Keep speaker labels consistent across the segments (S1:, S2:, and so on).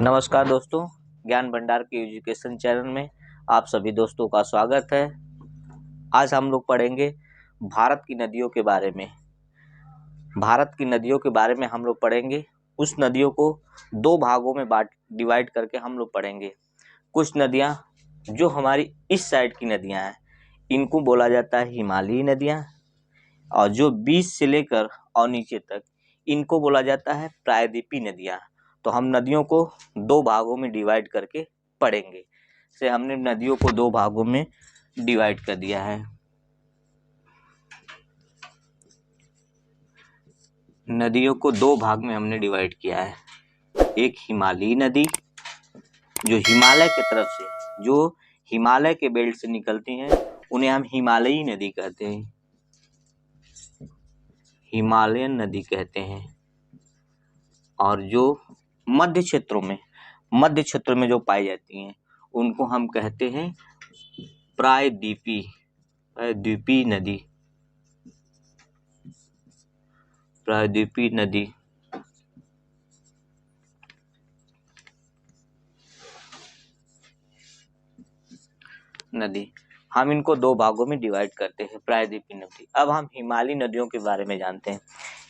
S1: नमस्कार दोस्तों, ज्ञान भंडार के एजुकेशन चैनल में आप सभी दोस्तों का स्वागत है। आज हम लोग पढ़ेंगे भारत की नदियों के बारे में। भारत की नदियों के बारे में हम लोग पढ़ेंगे। उस नदियों को दो भागों में डिवाइड करके हम लोग पढ़ेंगे। कुछ नदियाँ जो हमारी इस साइड की नदियाँ हैं, इनको बोला जाता है हिमालयी नदियाँ, और जो बीच से लेकर और नीचे तक इनको बोला जाता है प्रायद्वीपीय नदियाँ। तो हम नदियों को दो भागों में डिवाइड करके पढ़ेंगे। से हमने नदियों को दो भागों में डिवाइड कर दिया है। नदियों को दो भाग में हमने डिवाइड किया है। एक हिमालयी नदी जो हिमालय की तरफ से, जो हिमालय के बेल्ट से निकलती हैं, उन्हें हम हिमालयी नदी कहते हैं, हिमालयन नदी कहते हैं। और जो मध्य क्षेत्रों में जो पाई जाती हैं, उनको हम कहते हैं प्रायद्वीपीय नदी। हम इनको दो भागों में डिवाइड करते हैं, प्रायद्वीपीय नदी। अब हम हिमालयी नदियों के बारे में जानते हैं।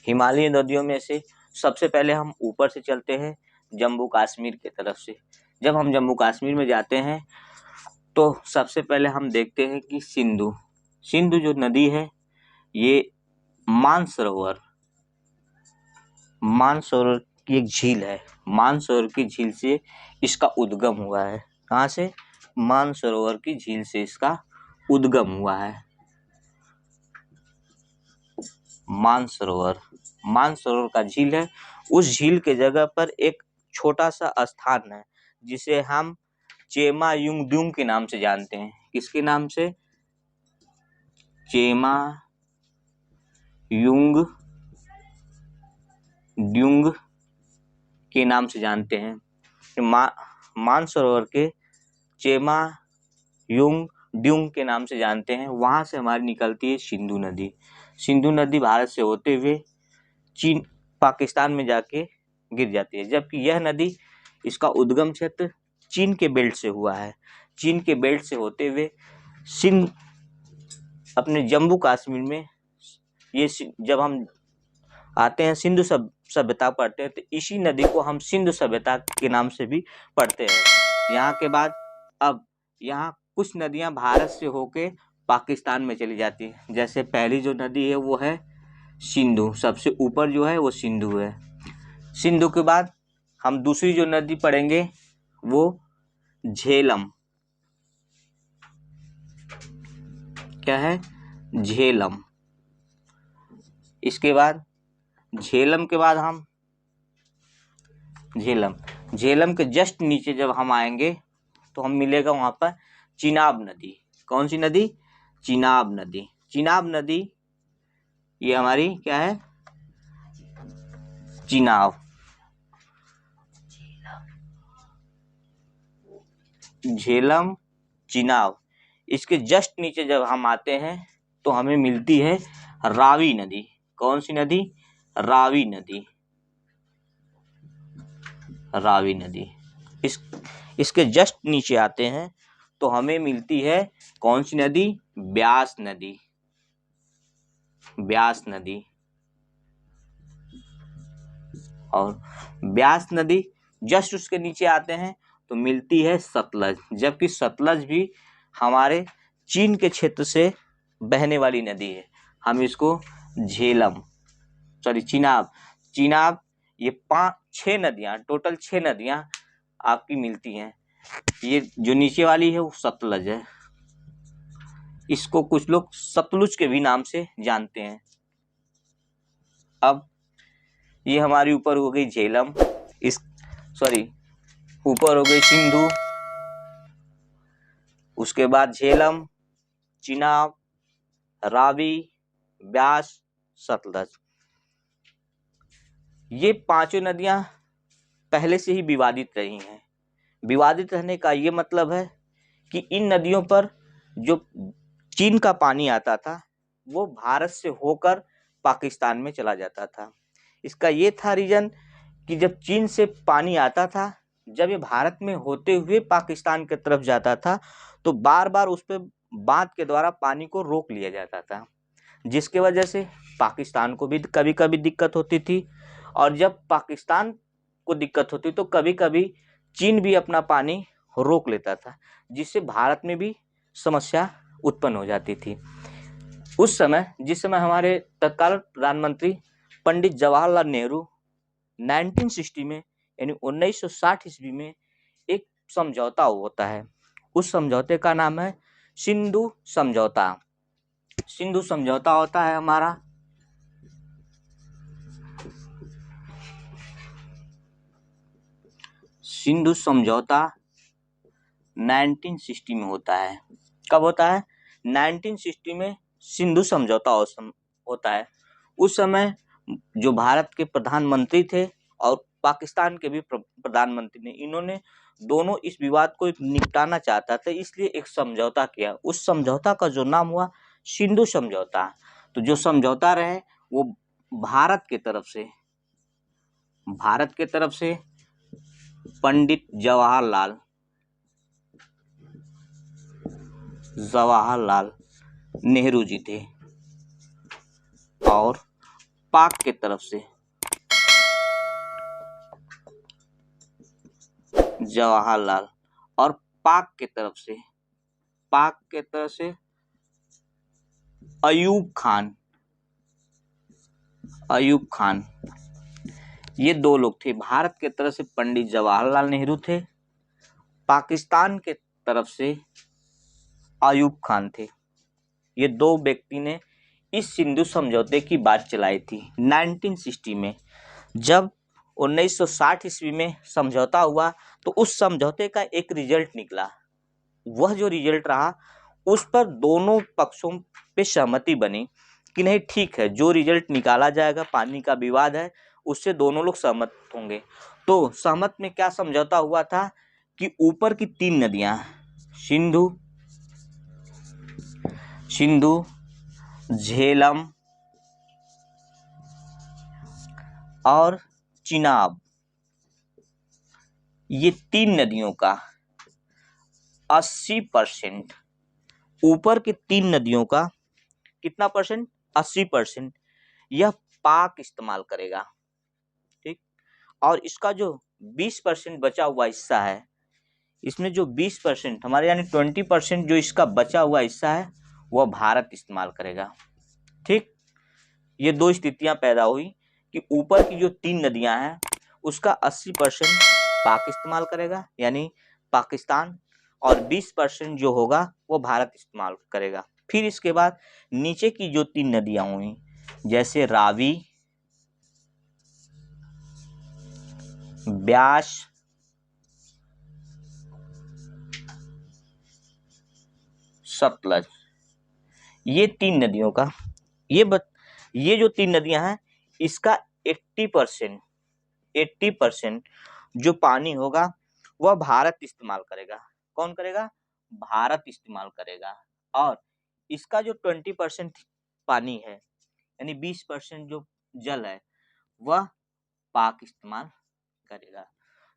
S1: हिमालयी नदियों में से सबसे पहले हम ऊपर से चलते हैं, जम्मू कश्मीर की तरफ से। जब हम जम्मू कश्मीर में जाते हैं तो सबसे पहले हम देखते हैं कि सिंधु जो नदी है, ये मानसरोवर की एक झील है। मानसरोवर की झील से इसका उद्गम हुआ है। कहाँ से? मानसरोवर की झील से इसका उद्गम हुआ है। मानसरोवर का झील है। उस झील के जगह पर एक छोटा सा स्थान है जिसे हम चेमायुंगडुंग के नाम से जानते हैं। किसके नाम से? चेमायुंगडुंग के नाम से जानते हैं। मानसरोवर के चेमायुंगडुंग के नाम से जानते हैं। वहां से हमारी निकलती है सिंधु नदी भारत से होते हुए चीन पाकिस्तान में जाके गिर जाती है। जबकि यह नदी, इसका उद्गम क्षेत्र चीन के बेल्ट से हुआ है। चीन के बेल्ट से होते हुए सिंध, अपने जम्मू कश्मीर में, ये जब हम आते हैं सिंधु सभ्यता पढ़ते हैं, तो इसी नदी को हम सिंधु सभ्यता के नाम से भी पढ़ते हैं। यहाँ के बाद अब यहाँ कुछ नदियाँ भारत से होके पाकिस्तान में चली जाती हैं। जैसे पहली जो नदी है वो है सिंधु, सबसे ऊपर जो है वो सिंधु है। सिंधु के बाद हम दूसरी जो नदी पढ़ेंगे वो झेलम। क्या है? झेलम। इसके बाद झेलम के बाद हम झेलम के जस्ट नीचे जब हम आएंगे तो हम मिलेगा वहां पर चिनाब नदी। कौन सी नदी? चिनाब नदी। ये हमारी क्या है? झेलम चिनाब। इसके जस्ट नीचे जब हम आते हैं तो हमें मिलती है रावी नदी। कौन सी नदी? रावी नदी। इसके जस्ट नीचे आते हैं तो हमें मिलती है कौन सी नदी? ब्यास नदी। और ब्यास नदी जस्ट उसके नीचे आते हैं तो मिलती है सतलज। जबकि सतलज भी हमारे चीन के क्षेत्र से बहने वाली नदी है। हम इसको चिनाब, ये 6 नदियां, टोटल 6 नदियां आपकी मिलती हैं। ये जो नीचे वाली है वो सतलज है। इसको कुछ लोग सतलुज के भी नाम से जानते हैं। अब ये हमारी ऊपर हो गई झेलम, ऊपर हो गई सिंधु, उसके बाद झेलम, चिनाब, रावी, ब्यास, सतलज। ये पांचों नदियां पहले से ही विवादित रही हैं। विवादित रहने का ये मतलब है कि इन नदियों पर जो चीन का पानी आता था वो भारत से होकर पाकिस्तान में चला जाता था। इसका ये था रीजन कि जब चीन से पानी आता था जब ये भारत में होते हुए पाकिस्तान की तरफ जाता था तो बार बार उस पे बांध के द्वारा पानी को रोक लिया जाता था, जिसके वजह से पाकिस्तान को भी कभी कभी दिक्कत होती थी। और जब पाकिस्तान को दिक्कत होती तो कभी कभी चीन भी अपना पानी रोक लेता था, जिससे भारत में भी समस्या उत्पन्न हो जाती थी। उस समय जिस समय हमारे तत्कालीन प्रधानमंत्री पंडित जवाहरलाल नेहरू 1960 में यानी 1960 ईस्वी में एक समझौता होता है। उस समझौते का नाम है सिंधु समझौता। सिंधु समझौता होता है हमारा सिंधु समझौता 1960 में होता है। कब होता है? 1960 में सिंधु समझौता होता है। उस समय जो भारत के प्रधानमंत्री थे और पाकिस्तान के भी प्रधानमंत्री ने, इन्होंने दोनों इस विवाद को निपटाना चाहता था, इसलिए एक समझौता किया। उस समझौता का जो नाम हुआ सिंधु समझौता। तो जो समझौता रहे वो भारत के तरफ से पंडित जवाहरलाल नेहरू जी थे और पाक के तरफ से जवाहरलाल और पाक के तरफ से अयूब खान, ये दो लोग थे। भारत के तरफ से पंडित जवाहरलाल नेहरू थे, पाकिस्तान के तरफ से अयूब खान थे। ये दो व्यक्ति ने इस सिंधु समझौते की बात चलाई थी 1960 में। जब 1960 ईस्वी में समझौता हुआ तो उस समझौते का एक रिजल्ट निकला। वह जो रिजल्ट रहा उस पर दोनों पक्षों पे सहमति बनी कि नहीं ठीक है, जो रिजल्ट निकाला जाएगा, पानी का विवाद है, उससे दोनों लोग सहमत होंगे। तो सहमत में क्या समझौता हुआ था कि ऊपर की 3 नदियां सिंधु, झेलम और चिनाब, ये 3 नदियों का 80%, ऊपर के 3 नदियों का कितना परसेंट? 80% यह पाक इस्तेमाल करेगा। ठीक। और इसका जो 20% बचा हुआ हिस्सा है, इसमें जो 20% हमारे यानी 20% जो इसका बचा हुआ हिस्सा है वह भारत इस्तेमाल करेगा। ठीक। ये दो स्थितियां पैदा हुई कि ऊपर की जो 3 नदियां हैं उसका 80% पाक इस्तेमाल करेगा यानी पाकिस्तान, और 20% जो होगा वो भारत इस्तेमाल करेगा। फिर इसके बाद नीचे की जो 3 नदियां हुई, जैसे रावी, ब्यास, सतलज, ये 3 नदियों का ये जो 3 नदियां हैं इसका 80% जो पानी होगा वह भारत इस्तेमाल करेगा। कौन करेगा? भारत इस्तेमाल करेगा। और इसका जो 20% पानी है यानी 20% जो जल है वह पाक इस्तेमाल करेगा।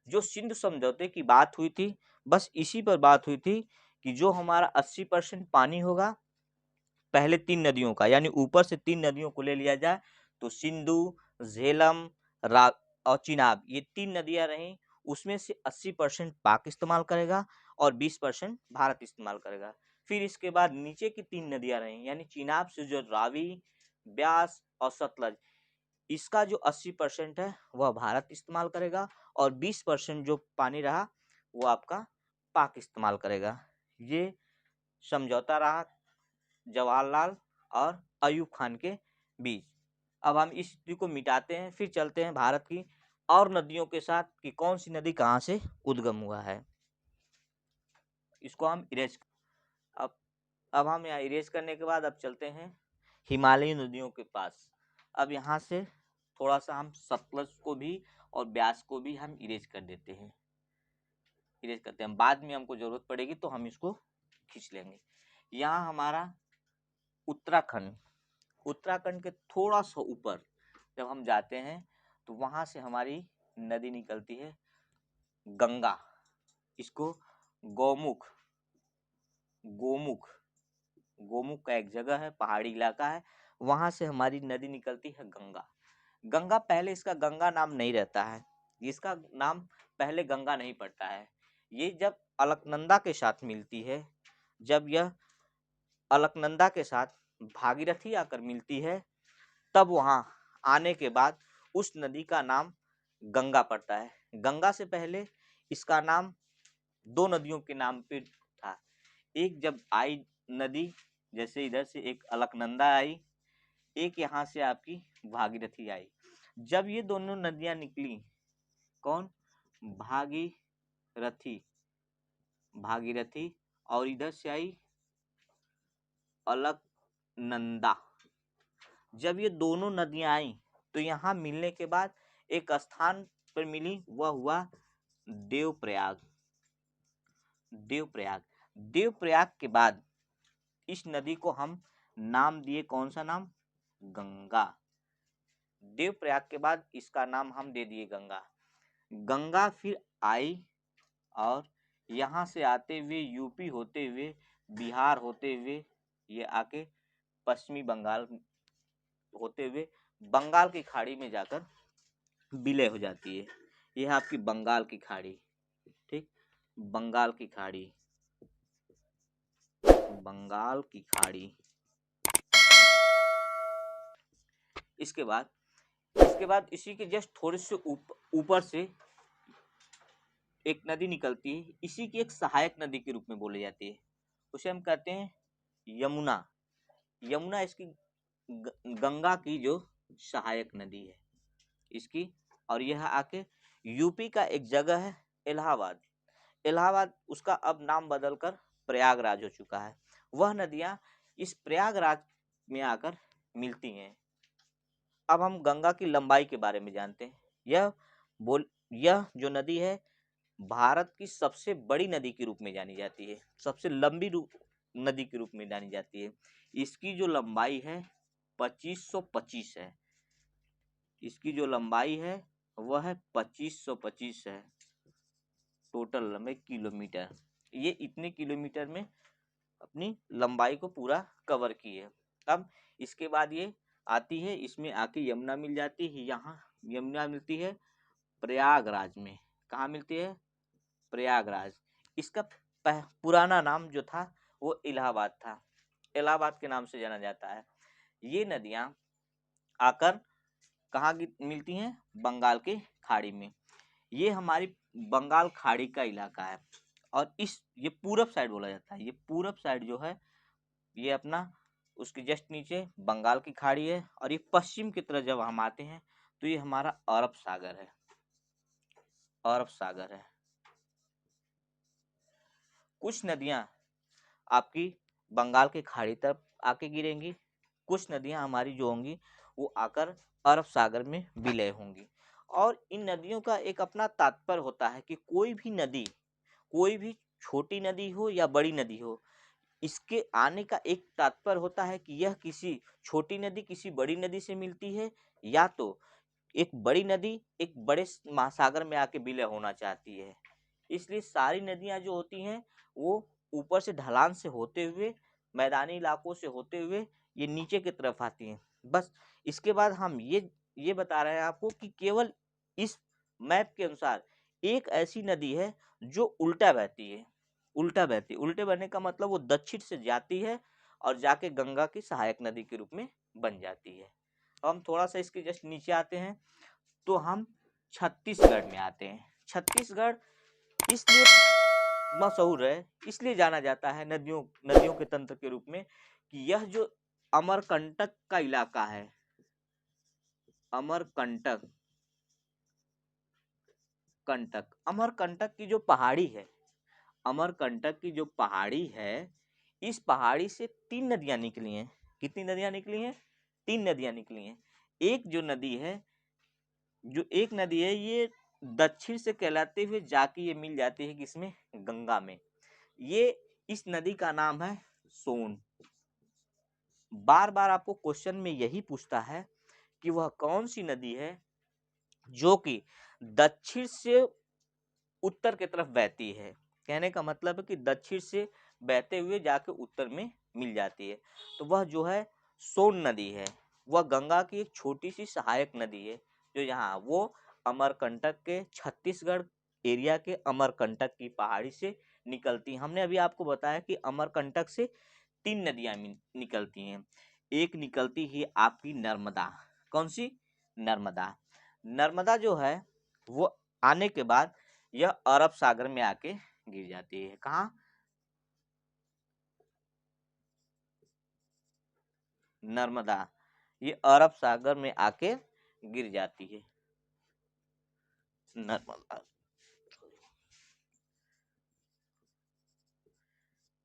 S1: जो सिंधु समझौते की बात हुई थी बस इसी पर बात हुई थी कि जो हमारा 80% पानी होगा पहले 3 नदियों का, यानी ऊपर से 3 नदियों को ले लिया जाए तो सिंधु, झेलम और चिनाब, ये 3 नदियां रहीं, उसमें से 80% पाक इस्तेमाल करेगा और 20% भारत इस्तेमाल करेगा। फिर इसके बाद नीचे की 3 नदियां रहीं यानी चिनाब से जो रावी, ब्यास और सतलज, इसका जो 80% है वह भारत इस्तेमाल करेगा और 20% जो पानी रहा वो आपका पाक इस्तेमाल करेगा। ये समझौता रहा जवाहरलाल और अयूब खान के बीच। अब हम इस स्थिति को मिटाते हैं, फिर चलते हैं भारत की और नदियों के साथ कि कौन सी नदी कहाँ से उद्गम हुआ है। इसको हम इरेज अब हम यहाँ इरेज करने के बाद अब चलते हैं हिमालयी नदियों के पास। अब यहाँ से थोड़ा सा हम सतलज को भी और ब्यास को भी हम इरेज कर देते हैं, इरेज करते हैं। बाद में हमको जरूरत पड़ेगी तो हम इसको खींच लेंगे। यहाँ हमारा उत्तराखंड के थोड़ा सा ऊपर जब हम जाते हैं तो वहां से हमारी नदी निकलती है गंगा, इसको गौमुख, गोमुख, गोमुख का एक जगह है, पहाड़ी इलाका है, वहां से हमारी नदी निकलती है गंगा। गंगा पहले इसका गंगा नाम नहीं रहता है, इसका नाम पहले गंगा नहीं पड़ता है। ये जब अलकनंदा के साथ मिलती है, जब यह अलकनंदा के साथ भागीरथी आकर मिलती है, तब वहां आने के बाद उस नदी का नाम गंगा पड़ता है। गंगा से पहले इसका नाम दो नदियों के नाम पे था। एक जब आई नदी, जैसे इधर से एक अलकनंदा आई, एक यहाँ से आपकी भागीरथी आई। जब ये दोनों नदियां निकली, कौन, भागीरथी, भागीरथी, और इधर से आई अलकनंदा। जब ये दोनों नदियां आई तो यहाँ मिलने के बाद एक स्थान पर मिली, वह हुआ देवप्रयाग। देवप्रयाग, देवप्रयाग के बाद इस नदी को हम नाम दिए, कौन सा नाम, गंगा। देवप्रयाग के बाद इसका नाम हम दे दिए गंगा। गंगा फिर आई और यहाँ से आते हुए यूपी होते हुए, बिहार होते हुए, ये आके पश्चिमी बंगाल होते हुए बंगाल की खाड़ी में जाकर विलय हो जाती है। यह आपकी बंगाल की खाड़ी, ठीक, बंगाल की खाड़ी, बंगाल की खाड़ी। इसके बाद इसी के जस्ट थोड़े से ऊपर से एक नदी निकलती है, इसी की एक सहायक नदी के रूप में बोली जाती है, उसे हम कहते हैं यमुना। यमुना इसकी गंगा की जो सहायक नदी है इसकी। और यह आके यूपी का एक जगह है इलाहाबाद, इलाहाबाद उसका अब नाम बदलकर प्रयागराज हो चुका है। वह नदियां इस प्रयागराज में आकर मिलती हैं। अब हम गंगा की लंबाई के बारे में जानते हैं। यह जो नदी है भारत की सबसे बड़ी नदी के रूप में जानी जाती है, सबसे लंबी नदी के रूप में जानी जाती है। इसकी जो लंबाई है 2525 है, इसकी जो लंबाई है वह है 2525 है, टोटल लंबाई किलोमीटर। ये इतने किलोमीटर में अपनी लंबाई को पूरा कवर की है। अब इसके बाद ये आती है, इसमें आके यमुना मिल जाती है। यहाँ यमुना मिलती है प्रयागराज में। कहाँ मिलती है, प्रयागराज। इसका पुराना नाम जो था वो इलाहाबाद था, इलाहाबाद के नाम से जाना जाता है। ये नदियां आकर कहाँ मिलती हैं, बंगाल के खाड़ी में। ये हमारी बंगाल खाड़ी का इलाका है। और ये पूरब साइड बोला जाता है, ये पूरब साइड जो है ये अपना उसके जस्ट नीचे बंगाल की खाड़ी है। और ये पश्चिम की तरफ जब हम आते हैं तो ये हमारा अरब सागर है, अरब सागर है। कुछ नदियां आपकी बंगाल की खाड़ी तरफ आके गिरेंगी, कुछ नदियां हमारी जो होंगी वो आकर अरब सागर में विलय होंगी। और इन नदियों का एक अपना तात्पर्य होता है कि कोई भी नदी, कोई भी छोटी नदी हो या बड़ी नदी हो, इसके आने का एक तात्पर्य होता है कि यह किसी छोटी नदी किसी बड़ी नदी से मिलती है, या तो एक बड़ी नदी एक बड़े महासागर में आके विलय होना चाहती है। इसलिए सारी नदियां जो होती हैं वो ऊपर से ढलान से होते हुए, मैदानी इलाकों से होते हुए ये नीचे की तरफ आती हैं। बस इसके बाद हम ये बता रहे हैं आपको कि केवल इस मैप के अनुसार एक ऐसी नदी है जो उल्टा बहती है, उल्टा बहती है। उल्टे बहने का मतलब वो दक्षिण से जाती है और जाके गंगा की सहायक नदी के रूप में बन जाती है। हम थोड़ा सा इसके जस्ट नीचे आते हैं तो हम छत्तीसगढ़ में आते हैं। छत्तीसगढ़ इसलिए मशहूर है, इसलिए जाना जाता है नदियों के तंत्र के रूप में कि यह जो अमरकंटक का इलाका है, अमरकंटक, अमरकंटक की जो पहाड़ी है, अमरकंटक की जो पहाड़ी है, इस पहाड़ी से 3 नदियां निकली हैं। कितनी नदियां निकली हैं, 3 नदियां निकली हैं। एक जो नदी है, जो एक नदी है ये दक्षिण से कहलाते हुए जाके ये मिल जाती है किसमें, गंगा में। ये इस नदी का नाम है सोन। बार बार आपको क्वेश्चन में यही पूछता है कि वह कौन सी नदी है जो कि दक्षिण से उत्तर की तरफ बहती है। कहने का मतलब है कि दक्षिण से बहते हुए जाके उत्तर में मिल जाती है। तो वह जो है सोन नदी है, वह गंगा की एक छोटी सी सहायक नदी है, जो यहाँ वो अमरकंटक के छत्तीसगढ़ एरिया के अमरकंटक की पहाड़ी से निकलती हैं। हमने अभी आपको बताया कि अमरकंटक से 3 नदियां निकलती हैं। एक निकलती है आपकी नर्मदा। कौन सी? नर्मदा। नर्मदा जो है वो आने के बाद यह अरब सागर में आके गिर जाती है। कहाँ? नर्मदा। ये अरब सागर में आके गिर जाती है नर्मदा।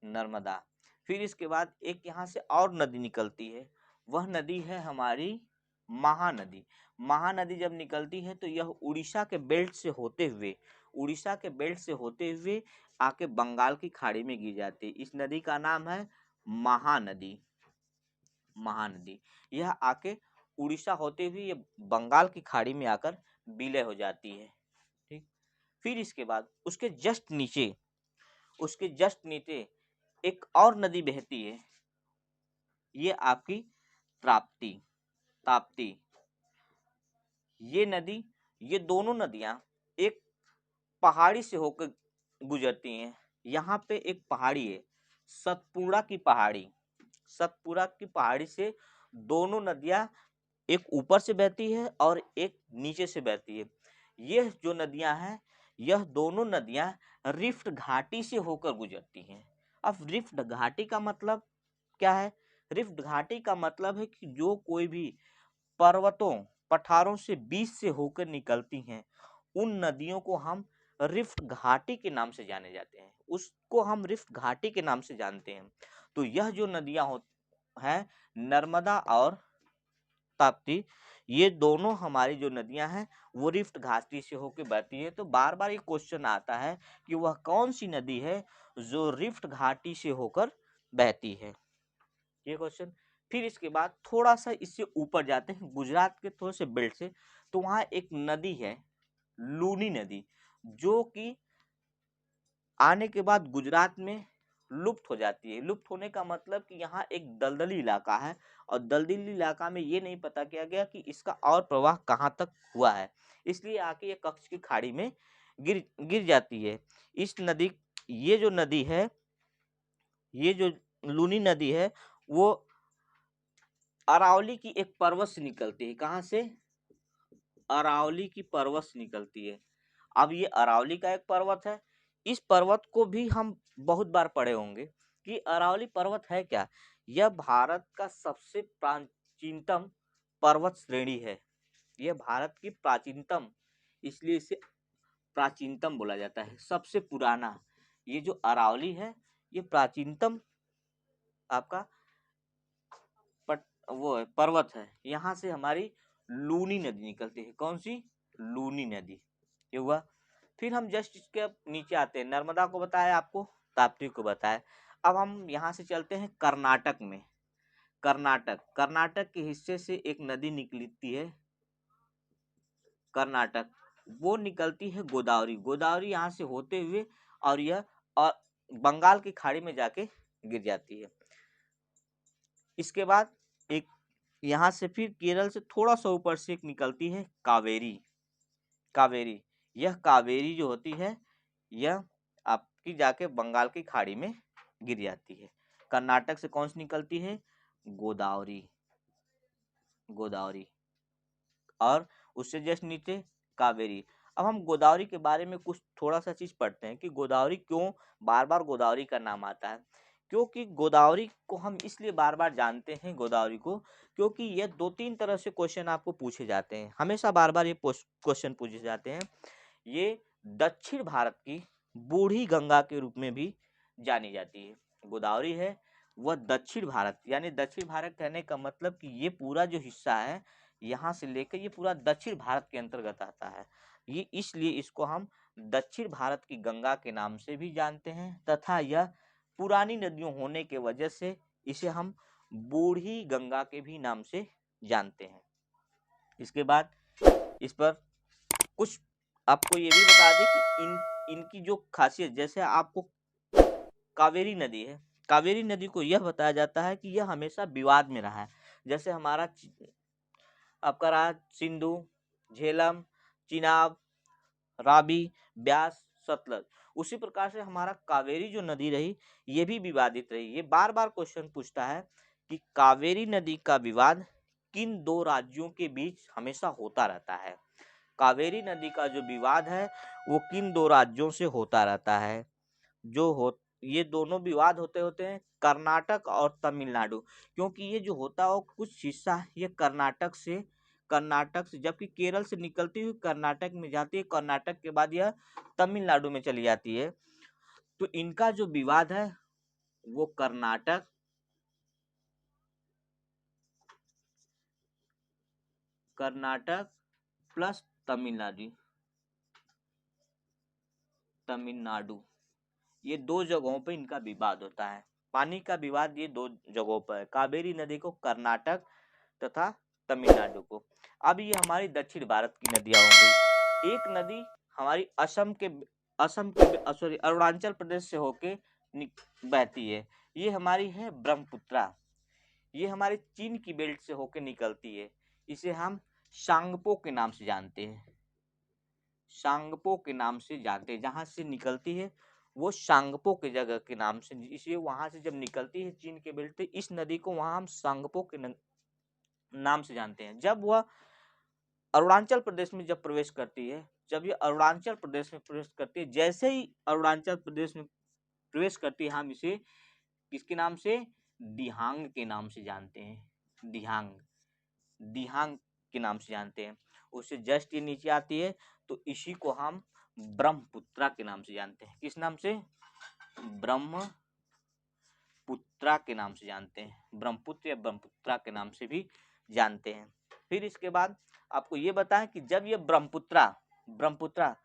S1: नर्मदा। फिर इसके बाद एक यहाँ से और नदी निकलती है, वह नदी है हमारी महानदी। महानदी जब निकलती है तो यह उड़ीसा के बेल्ट से होते हुए, उड़ीसा के बेल्ट से होते हुए आके बंगाल की खाड़ी में गिर जाती है। इस नदी का नाम है महानदी। महानदी यह आके उड़ीसा होते हुए ये बंगाल की खाड़ी में आकर विलय हो जाती है। ठीक। फिर इसके बाद उसके जस्ट नीचे एक और नदी बहती है, ये आपकी ताप्ती। ताप्ती ये नदी, ये दोनों नदियां एक पहाड़ी से होकर गुजरती हैं। यहाँ पे एक पहाड़ी है, सतपुड़ा की पहाड़ी। सतपुड़ा की पहाड़ी से दोनों नदियां एक ऊपर से बहती है और एक नीचे से बहती है। ये जो नदियां हैं, यह दोनों नदियां रिफ्ट घाटी से होकर गुजरती हैं। अब रिफ्ट घाटी का मतलब क्या है? रिफ्ट घाटी का मतलब है कि जो कोई भी पर्वतों पठारों से बीच से होकर निकलती हैं, उन नदियों को हम रिफ्ट घाटी के नाम से जाने जाते हैं, उसको हम रिफ्ट घाटी के नाम से जानते हैं। तो यह जो नदियां हैं, नर्मदा और ताप्ती, ये दोनों हमारी जो नदियां हैं वो रिफ्ट घाटी से होकर बहती है। तो बार बार ये क्वेश्चन आता है कि वह कौन सी नदी है जो रिफ्ट घाटी से होकर बहती है, ये क्वेश्चन। फिर इसके बाद थोड़ा सा इससे ऊपर जाते हैं, गुजरात के थोड़े से बेल्ट से, तो वहाँ एक नदी है लूनी नदी, जो कि आने के बाद गुजरात में लुप्त हो जाती है। लुप्त होने का मतलब कि यहाँ एक दलदली इलाका है और दलदली इलाका में ये नहीं पता किया गया कि इसका और प्रवाह कहाँ तक हुआ है, इसलिए आके ये कच्छ की खाड़ी में गिर गिर जाती है। इस नदी, ये जो नदी है, ये जो लूनी नदी है, वो अरावली की एक पर्वत से निकलती है। कहाँ से? अरावली की पर्वत से निकलती है। अब ये अरावली का एक पर्वत है, इस पर्वत को भी हम बहुत बार पढ़े होंगे कि अरावली पर्वत है क्या? यह भारत का सबसे प्राचीनतम पर्वत श्रेणी है। यह भारत की प्राचीनतम, इसलिए इसे प्राचीनतम बोला जाता है, सबसे पुराना। ये जो अरावली है, ये प्राचीनतम आपका वो है, पर्वत है। यहाँ से हमारी लूनी नदी निकलती है। कौन सी? लूनी नदी। ये हुआ। फिर हम जस्ट इसके नीचे आते हैं, नर्मदा को बताया आपको, ताप्ती को बताया। अब हम यहाँ से चलते हैं कर्नाटक में। कर्नाटक के हिस्से से एक नदी निकलती है, कर्नाटक, वो निकलती है गोदावरी। गोदावरी यहाँ से होते हुए और यह और बंगाल की खाड़ी में जाके गिर जाती है। इसके बाद एक यहाँ से फिर केरल से थोड़ा सा ऊपर से एक निकलती है कावेरी। कावेरी, यह कावेरी जो होती है, यह आपकी जाके बंगाल की खाड़ी में गिर जाती है। कर्नाटक से कौन सी निकलती है? गोदावरी। गोदावरी और उससे जस्ट नीचे कावेरी। अब हम गोदावरी के बारे में कुछ थोड़ा सा चीज पढ़ते हैं कि गोदावरी क्यों बार बार गोदावरी का नाम आता है। क्योंकि गोदावरी को हम इसलिए बार बार जानते हैं गोदावरी को, क्योंकि ये 2-3 तरह से क्वेश्चन आपको पूछे जाते हैं, हमेशा बार बार ये क्वेश्चन पूछे जाते हैं। ये दक्षिण भारत की बूढ़ी गंगा के रूप में भी जानी जाती है। गोदावरी है वह दक्षिण भारत, यानी दक्षिण भारत कहने का मतलब कि ये पूरा जो हिस्सा है, यहाँ से लेकर ये पूरा दक्षिण भारत के अंतर्गत आता है। ये इसलिए इसको हम दक्षिण भारत की गंगा के नाम से भी जानते हैं, तथा यह पुरानी नदियों होने के वजह से इसे हम बूढ़ी गंगा के भी नाम से जानते हैं। इसके बाद इस पर कुछ आपको ये भी बता दें कि इनकी जो खासियत, जैसे आपको कावेरी नदी है, कावेरी नदी को यह बताया जाता है कि यह हमेशा विवाद में रहा है। जैसे हमारा आपका रहा सिंधु, झेलम, चिनाब, रावी, ब्यास, सतलज, उसी प्रकार से हमारा कावेरी जो नदी रही ये भी विवादित रही। ये बार बार क्वेश्चन पूछता है कि कावेरी नदी का विवाद किन दो राज्यों के बीच हमेशा होता रहता है। कावेरी नदी का जो विवाद है वो किन दो राज्यों से होता रहता है। ये दोनों विवाद होते होते हैं कर्नाटक और तमिलनाडु, क्योंकि ये जो होता है कुछ हिस्सा ये कर्नाटक से जबकि केरल से निकलती हुई कर्नाटक में जाती है, कर्नाटक के बाद यह तमिलनाडु में चली जाती है। तो इनका जो विवाद है वो कर्नाटक प्लस तमिलनाडु, ये दो जगहों पे इनका विवाद होता है। पानी का विवाद ये दो जगहों पर है, कावेरी नदी को कर्नाटक तथा तमिलनाडु को। अब ये हमारी दक्षिण भारत की नदियां होंगी। एक नदी हमारी अरुणाचल प्रदेश से होके बहती है, ये हमारी है ब्रह्मपुत्रा। ये हमारे चीन की बेल्ट से होके निकलती है, इसे हम सांगपो के नाम से जानते हैं। सांगपो के नाम से जानते हैं, जहां से निकलती है वो सांगपो के जगह के नाम से, इसलिए वहां से जब निकलती है चीन के बेल्ट से, इस नदी को वहां हम सांगपो के नाम से जानते हैं। जब वह अरुणाचल प्रदेश में जब प्रवेश करती है, जब ये अरुणाचल प्रदेश में प्रवेश करती है, जैसे ही अरुणाचल प्रदेश में प्रवेश करती है, हम इसे किसके नाम से, दिहांग के नाम से जानते हैं। दिहांग के नाम से जानते हैं। उससे जस्ट ये नीचे आती है तो इसी को हम ब्रह्मपुत्रा के नाम से जानते हैं। किस नाम से, ब्रह्मपुत्रा के नाम से जानते हैं। ब्रह्मपुत्र या ब्रह्मपुत्रा के नाम से भी जानते हैं। फिर इसके बाद आपको ये बताएं कि जब ये ब्रह्मपुत्रा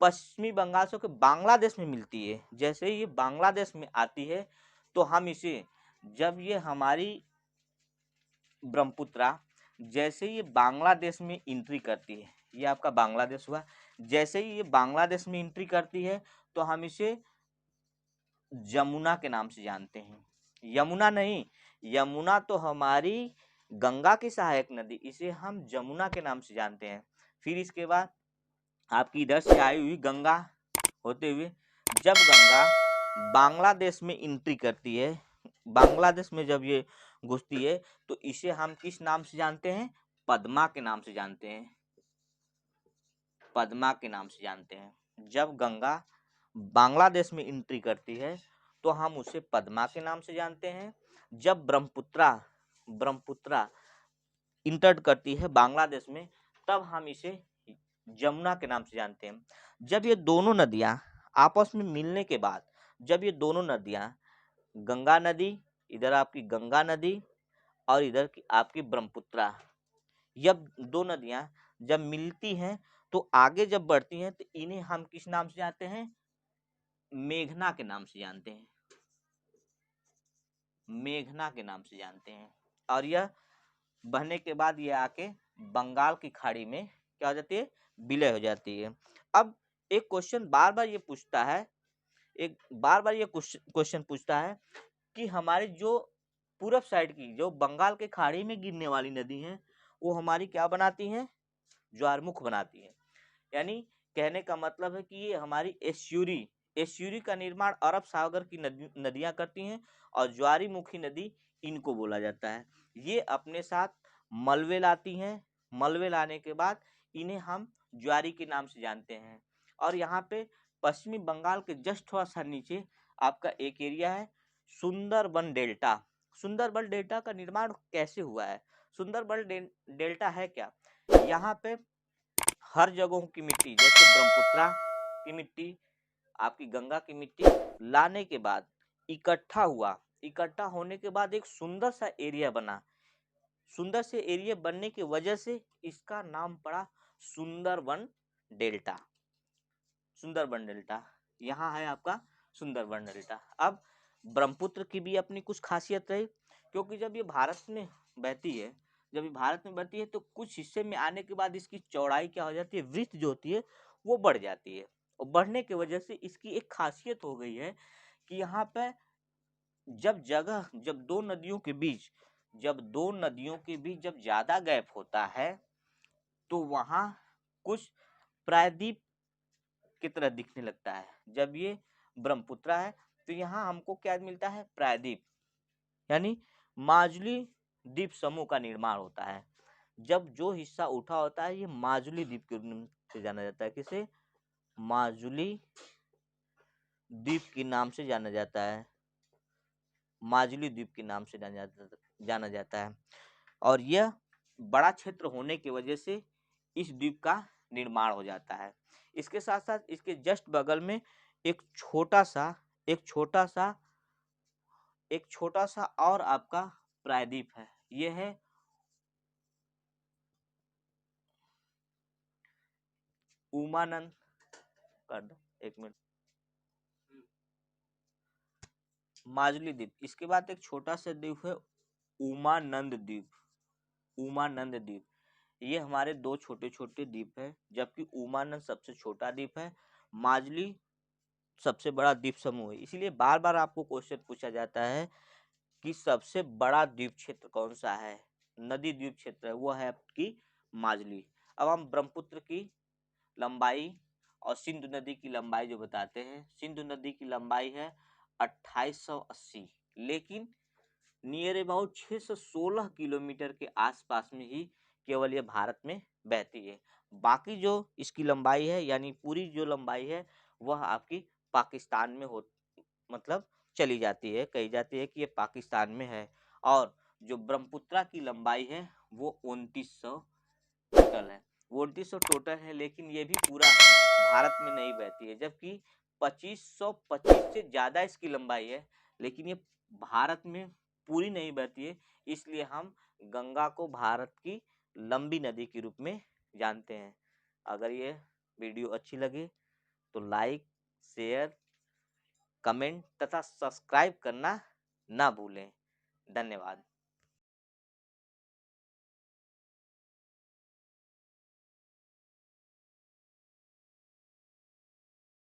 S1: पश्चिमी बंगाल से बांग्लादेश में मिलती है, जैसे ही ये बांग्लादेश में आती है तो हम इसे, जब ये हमारी ब्रह्मपुत्रा जैसे ये बांग्लादेश में एंट्री करती है, ये आपका बांग्लादेश हुआ, जैसे ही ये बांग्लादेश में एंट्री करती है तो हम इसे जमुना के नाम से जानते हैं। यमुना नहीं, यमुना तो हमारी गंगा की सहायक नदी, इसे हम जमुना के नाम से जानते हैं। फिर इसके बाद आपकी इधर से आई हुई गंगा होते हुए, जब गंगा बांग्लादेश में एंट्री करती है, बांग्लादेश में जब ये घुसती है तो इसे हम किस नाम से जानते हैं, पद्मा के नाम से जानते हैं। पद्मा के नाम से जानते हैं। जब गंगा बांग्लादेश में एंट्री करती है तो हम उसे पद्मा के नाम से जानते हैं। जब ब्रह्मपुत्रा इंटर करती है बांग्लादेश में, तब हम इसे जमुना के नाम से जानते हैं। जब ये दोनों नदियां आपस में मिलने के बाद, जब ये दोनों नदियां गंगा नदी, इधर आपकी गंगा नदी और इधर की आपकी ब्रह्मपुत्रा, जब दो नदियां जब मिलती हैं तो आगे जब बढ़ती हैं तो इन्हें हम किस नाम से जानते हैं, मेघना के नाम से जानते हैं। मेघना के नाम से जानते हैं। और यह बहने के बाद ये आके बंगाल की खाड़ी में क्या हो जाती है, विलय हो जाती है। अब एक क्वेश्चन बार बार ये पूछता है, क्वेश्चन पूछता है कि हमारी जो पूरब साइड की जो बंगाल के खाड़ी में गिरने वाली नदी है वो हमारी क्या बनाती हैं, ज्वारमुख बनाती है। यानी कहने का मतलब है कि ये हमारी एस्यूरी का निर्माण अरब सागर की नदियां करती हैं और ज्वारीमुखी नदी इनको बोला जाता है। ये अपने साथ मलबे लाती हैं, मलबे लाने के बाद इन्हें हम ज्वारी के नाम से जानते हैं। और यहाँ पे पश्चिमी बंगाल के जस्ट थोड़ा सा नीचे आपका एक एरिया है सुंदरबन डेल्टा। सुंदरबन डेल्टा का निर्माण कैसे हुआ है, सुंदरबन डेल्टा है क्या, यहाँ पे हर जगहों की मिट्टी, जैसे ब्रह्मपुत्रा की मिट्टी, आपकी गंगा की मिट्टी लाने के बाद इकट्ठा होने के बाद एक सुंदर सा एरिया बना। सुंदर से एरिया बनने की वजह से इसका नाम पड़ा सुंदरबन डेल्टा। सुंदरबन डेल्टा यहाँ है आपका सुंदरबन डेल्टा। अब ब्रह्मपुत्र की भी अपनी कुछ खासियत रही, क्योंकि जब ये भारत में बहती है तो कुछ हिस्से में आने के बाद इसकी चौड़ाई क्या हो जाती है, वृत्त जो होती है वो बढ़ जाती है। और बढ़ने की वजह से इसकी एक खासियत हो गई है कि यहाँ पे जब दो नदियों के बीच जब ज्यादा गैप होता है तो वहां कुछ प्रायद्वीप की तरह दिखने लगता है। जब ये ब्रह्मपुत्र है तो यहाँ हमको क्या मिलता है, प्रायद्वीप, यानी माजुली द्वीप समूह का निर्माण होता है। जब जो हिस्सा उठा होता है ये माजुली द्वीप के नाम से जाना जाता है। किसे? माजुली द्वीप के नाम से जाना जाता है। माजुली द्वीप के नाम से जाना जाता है। और यह बड़ा क्षेत्र होने की वजह से इस द्वीप का निर्माण हो जाता है। इसके साथ साथ इसके जस्ट बगल में एक छोटा सा और आपका प्रायद्वीप है। यह है उमानंद। कर दो एक मिनट। माजुली द्वीप। इसके बाद एक छोटा सा द्वीप है उमानंद द्वीप। उमानंद द्वीप, ये हमारे दो छोटे छोटे द्वीप है, जबकि उमानंद सबसे छोटा द्वीप है, माजुली सबसे बड़ा द्वीप समूह है। इसीलिए बार बार आपको क्वेश्चन पूछा जाता है कि सबसे बड़ा द्वीप क्षेत्र कौन सा है, नदी द्वीप क्षेत्र है, वो है आपकी माजुली। अब हम ब्रह्मपुत्र की लंबाई और सिंधु नदी की लंबाई जो बताते हैं। सिंधु नदी की लंबाई है 2880, लेकिन नियर अबाउट 616 किलोमीटर के आसपास में ही केवल ये भारत में बहती है। बाकी जो इसकी लंबाई है, यानी पूरी जो लंबाई है, वह आपकी पाकिस्तान में हो मतलब चली जाती है, कही जाती है कि ये पाकिस्तान में है। और जो ब्रह्मपुत्रा की लंबाई है वो 2900 टोटल है। वो 2900 टोटल है, लेकिन ये भी पूरा भारत में नहीं बहती है। जबकि 2525 से ज्यादा इसकी लंबाई है, लेकिन ये भारत में पूरी नहीं बहती है। इसलिए हम गंगा को भारत की लंबी नदी के रूप में जानते हैं। अगर ये वीडियो अच्छी लगे तो लाइक, शेयर, कमेंट तथा सब्सक्राइब करना ना भूलें। धन्यवाद।